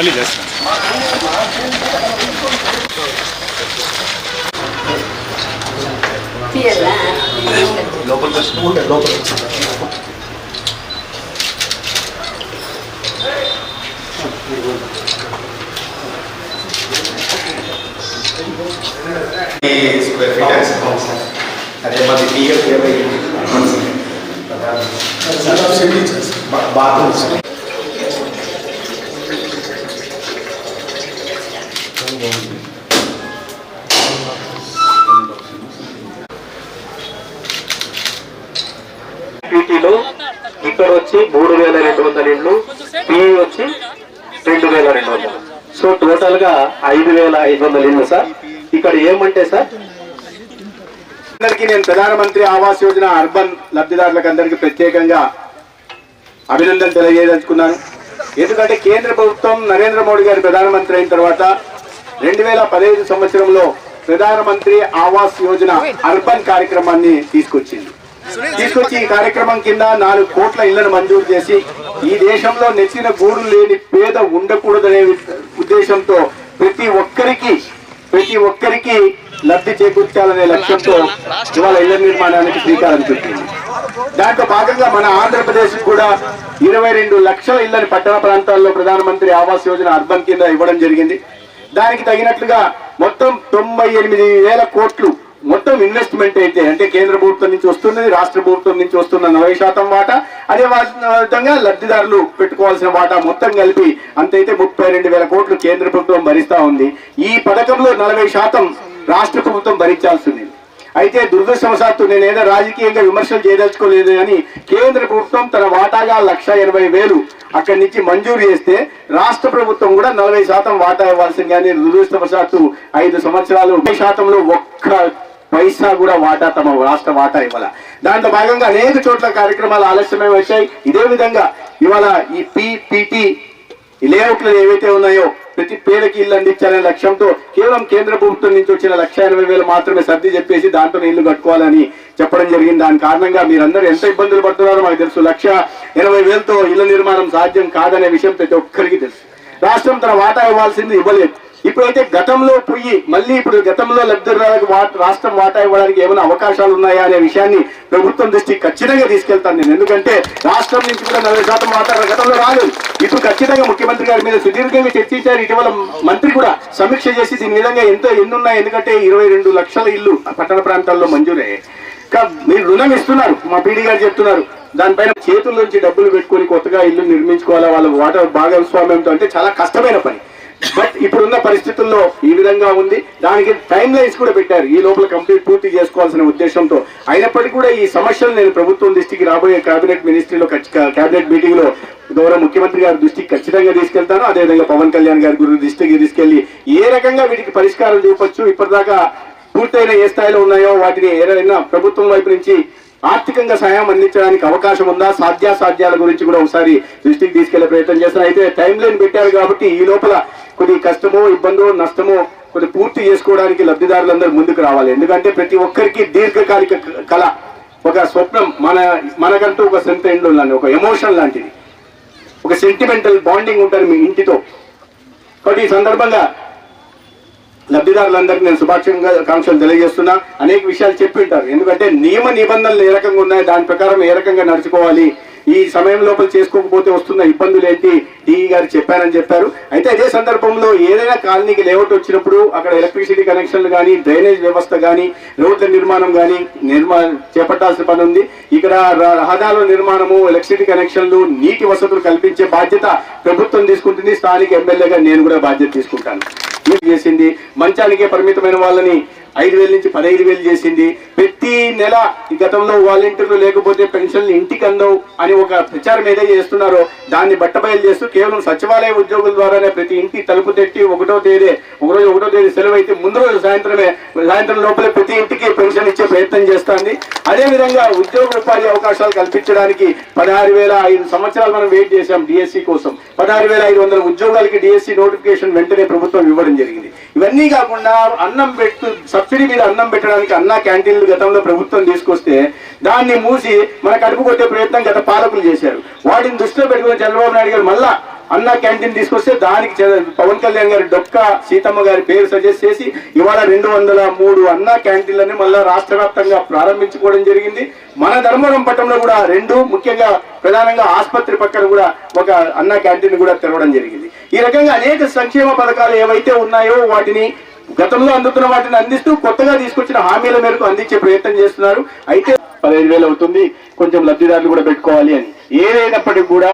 మళ్ళీ చేస్తాను. Square feet అదే మాది టీఎఫ్ 20 బాత్రూమ్స్ పీటీలో ఇక్కడ వచ్చి 3200 ఇళ్ళు, పిఈ వచ్చి 2200. సో టోటల్ గా 5500 ఇళ్ళు సార్. ఇక్కడ ఏమంటే సార్, అందరికీ నేను ప్రధానమంత్రి ఆవాస్ యోజన అర్బన్ లబ్ధిదారులకు అందరికీ ప్రత్యేకంగా అభినందన తెలియజేయదలుచుకున్నాను. ఎందుకంటే కేంద్ర ప్రభుత్వం నరేంద్ర మోడీ గారి ప్రధానమంత్రి అయిన తర్వాత 2015 సంవత్సరంలో ప్రధానమంత్రి ఆవాస్ యోజన అర్బన్ కార్యక్రమాన్ని తీసుకొచ్చి ఈ కార్యక్రమం కింద 4 కోట్ల ఇళ్లను మంజూరు చేసి ఈ దేశంలో నెచ్చిన గూడు లేని పేద ఉండకూడదనే ఉద్దేశంతో ప్రతి ఒక్కరికి లబ్ధి చేకూర్చాలనే లక్ష్యంతో ఇవాళ ఇళ్ల నిర్మాణానికి శ్రీకారం చుట్టింది. దాంట్లో భాగంగా మన ఆంధ్రప్రదేశ్ కూడా 22 లక్షల ఇళ్లను పట్టణ ప్రాంతాల్లో ప్రధానమంత్రి ఆవాస్ యోజన అర్బన్ కింద ఇవ్వడం జరిగింది. దానికి తగినట్లుగా మొత్తం 98,000 కోట్లు మొత్తం ఇన్వెస్ట్మెంట్ అయితే, అంటే కేంద్ర ప్రభుత్వం నుంచి వస్తున్నది, రాష్ట్ర ప్రభుత్వం నుంచి వస్తున్న 40% వాటా, అదే విధంగా లబ్ధిదారులు పెట్టుకోవాల్సిన వాటా మొత్తం కలిపి అంతైతే 32,000 కోట్లు కేంద్ర ప్రభుత్వం భరిస్తా ఉంది. ఈ పథకంలో 40% రాష్ట్ర ప్రభుత్వం భరించాల్సింది. అయితే దురదృష్టవశాత్తు నేనేదో రాజకీయంగా విమర్శలు చేయదలుచుకోలేదు కానీ కేంద్ర ప్రభుత్వం తన వాటాగా 1,80,000 అక్కడి నుంచి మంజూరు చేస్తే రాష్ట్ర ప్రభుత్వం కూడా 40% వాటా ఇవ్వాల్సింది. కానీ దురదృష్టవశాత్తు 5 సంవత్సరాలు 100%లో ఒక్క పైసా కూడా వాటా తమ రాష్ట్ర వాటా ఇవ్వాల. దాంట్లో భాగంగా అనేక చోట్ల కార్యక్రమాలు ఆలస్యమై వచ్చాయి. ఇదే విధంగా ఇవాళ ఈ పీపీటీ లేఅవుట్లు ఏవైతే ఉన్నాయో ప్రతి పేదకి ఇల్లు అందించాలనే లక్ష్యంతో కేవలం కేంద్ర ప్రభుత్వం నుంచి వచ్చిన 1,80,000 మాత్రమే సర్ది చెప్పేసి దాంట్లో ఇల్లు కట్టుకోవాలని చెప్పడం జరిగింది. దాని కారణంగా మీరందరూ ఎంత ఇబ్బందులు పడుతున్నారో మాకు తెలుసు. 1,80,000తో ఇళ్ల నిర్మాణం సాధ్యం కాదనే విషయం ప్రతి ఒక్కరికి తెలుసు. రాష్ట్రం తన వాటా ఇవ్వాల్సింది ఇవ్వలేదు. ఇప్పుడైతే గతంలో పోయి మళ్ళీ ఇప్పుడు గతంలో లబ్ధిదారులకు రాష్ట్రం వాటా ఇవ్వడానికి ఏమైనా అవకాశాలు ఉన్నాయా అనే విషయాన్ని ప్రభుత్వం దృష్టికి ఖచ్చితంగా తీసుకెళ్తాను నేను. ఎందుకంటే రాష్ట్రం నుంచి కూడా 40% వాటా గతంలో రాలేదు. ఇప్పుడు ఖచ్చితంగా ముఖ్యమంత్రి గారి మీద సుదీర్ఘంగా చర్చించారు. ఇటీవల మంత్రి కూడా సమీక్ష చేసి దీని విధంగా ఎన్నున్నాయి. ఎందుకంటే 22 లక్షల ఇల్లు పట్టణ ప్రాంతాల్లో మంజూరయ్యాయి. మీరు రుణం ఇస్తున్నారు, మా పీడీ గారు చెప్తున్నారు, దానిపైన చేతుల్లోంచి డబ్బులు పెట్టుకుని కొత్తగా ఇల్లు నిర్మించుకోవాలా వాళ్ళ వాటర్ భాగస్వామ్యంతో, అంటే చాలా కష్టమైన పని. బట్ ఇప్పుడున్న పరిస్థితుల్లో ఈ విధంగా ఉంది. దానికి టైం లైన్స్ కూడా పెట్టారు, ఈ లోపల కంప్లీట్ పూర్తి చేసుకోవాల్సిన ఉద్దేశంతో. అయినప్పటికీ కూడా ఈ సమస్యలు నేను ప్రభుత్వం దృష్టికి రాబోయే కేబినెట్ మినిస్ట్రీలో కేబినెట్ మీటింగ్ లో గౌరవ ముఖ్యమంత్రి గారి దృష్టికి ఖచ్చితంగా తీసుకెళ్తాను. అదేవిధంగా పవన్ కళ్యాణ్ గారి దృష్టికి తీసుకెళ్లి ఏ రకంగా వీటికి పరిష్కారం చూపొచ్చు, ఇప్పటిదాకా పూర్తయిన ఏ స్థాయిలో ఉన్నాయో వాటిని ఏదైనా ప్రభుత్వం వైపు నుంచి ఆర్థికంగా సహాయం అందించడానికి అవకాశం ఉందా, సాధ్యాసాధ్యాల గురించి కూడా ఒకసారి దృష్టికి తీసుకెళ్లే ప్రయత్నం చేస్తున్నారు. అయితే టైం లైన్ పెట్టారు కాబట్టి ఈ లోపల కొద్ది కష్టమో ఇబ్బందో నష్టమో కొద్ది పూర్తి చేసుకోవడానికి లబ్ధిదారులందరూ ముందుకు రావాలి. ఎందుకంటే ప్రతి ఒక్కరికి దీర్ఘకాలిక కళ, ఒక స్వప్నం, మనకంటూ ఒక సొంత ఇండ్లు లాంటి ఒక ఎమోషన్ లాంటిది, ఒక సెంటిమెంటల్ బాండింగ్ ఉంటుంది మీ ఇంటితో. కాబట్టి ఈ సందర్భంగా లబ్ధిదారులందరికీ నేను శుభాకాంక్షలు తెలియజేస్తున్నా. అనేక విషయాలు చెప్పి ఉంటారు, ఎందుకంటే నియమ నిబంధనలు ఏ రకంగా ఉన్నాయి, దాని ప్రకారం ఏ రకంగా నడుచుకోవాలి, ఈ సమయం లోపల చేసుకోకపోతే వస్తున్న ఇబ్బందులు ఏంటి డిఈ గారు చెప్పారని చెప్పారు. అయితే అదే సందర్భంలో ఏదైనా కాలనీకి లేఅవుట్ వచ్చినప్పుడు అక్కడ ఎలక్ట్రిసిటీ కనెక్షన్లు కానీ, డ్రైనేజ్ వ్యవస్థ కానీ, రోడ్ల నిర్మాణం కానీ చేపట్టాల్సిన పని ఉంది. ఇక్కడ రహదారుల నిర్మాణము, ఎలక్ట్రిసిటీ కనెక్షన్లు, నీటి వసతులు కల్పించే బాధ్యత ప్రభుత్వం తీసుకుంటుంది. స్థానిక ఎమ్మెల్యేగా నేను కూడా బాధ్యత తీసుకుంటాను. చేసింది మంచానికే పరిమితమైన వాళ్ళని 5,000 నుంచి 15,000 చేసింది. ప్రతి నెల గతంలో వాలంటీర్లు లేకపోతే పెన్షన్లు ఇంటికి అందవు అని ఒక ప్రచారం ఏదైతే చేస్తున్నారో దాన్ని బట్టబయలు చేస్తూ కేవలం సచివాలయ ఉద్యోగుల ద్వారానే ప్రతి ఇంటి తలుపు తట్టి 1వ తేదీ సెలవు అయితే ముందు రోజు సాయంత్రం లోపలే ప్రతి ఇంటికి పెన్షన్ ఇచ్చే ప్రయత్నం చేస్తుంది. అదేవిధంగా ఉద్యోగ ఉపాధి అవకాశాలు కల్పించడానికి 16,005 సంవత్సరాలు మనం వెయిట్ చేశాం డిఎస్సి కోసం. 16,500 ఉద్యోగాలకి డిఎస్సి నోటిఫికేషన్ వెంటనే ప్రభుత్వం ఇవ్వడం జరిగింది. ఇవన్నీ కాకుండా అన్నం సబ్సిడీ మీద అన్నం పెట్టడానికి అన్నా క్యాంటీన్లు గతంలో ప్రభుత్వం తీసుకొస్తే దాన్ని మూసి మన కడుపు కొట్టే ప్రయత్నం గత పాలకులు చేశారు. వాటిని దృష్టిలో పెట్టుకుని చంద్రబాబు నాయుడు గారు మళ్ళా అన్న క్యాంటీన్ తీసుకొస్తే దానికి పవన్ కళ్యాణ్ గారి డొక్క సీతమ్మ గారి పేరు సజెస్ట్ చేసి ఇవాళ 203 అన్న క్యాంటీన్లని మళ్ళా రాష్ట్ర వ్యాప్తంగా ప్రారంభించుకోవడం జరిగింది. మన ధర్మవరం పట్టణంలో కూడా 2 ముఖ్యంగా ప్రధానంగా ఆసుపత్రి పక్కన కూడా ఒక అన్న క్యాంటీన్ కూడా తెరవడం జరిగింది. ఈ రకంగా అనేక సంక్షేమ పథకాలు ఏవైతే ఉన్నాయో వాటిని గతంలో అందుతున్న వాటిని అందిస్తూ కొత్తగా తీసుకొచ్చిన హామీల మేరకు అందించే ప్రయత్నం చేస్తున్నారు. అయితే 15,000 అవుతుంది, కొంచెం లబ్ధిదారులు కూడా పెట్టుకోవాలి అని. ఏదైనప్పటికీ కూడా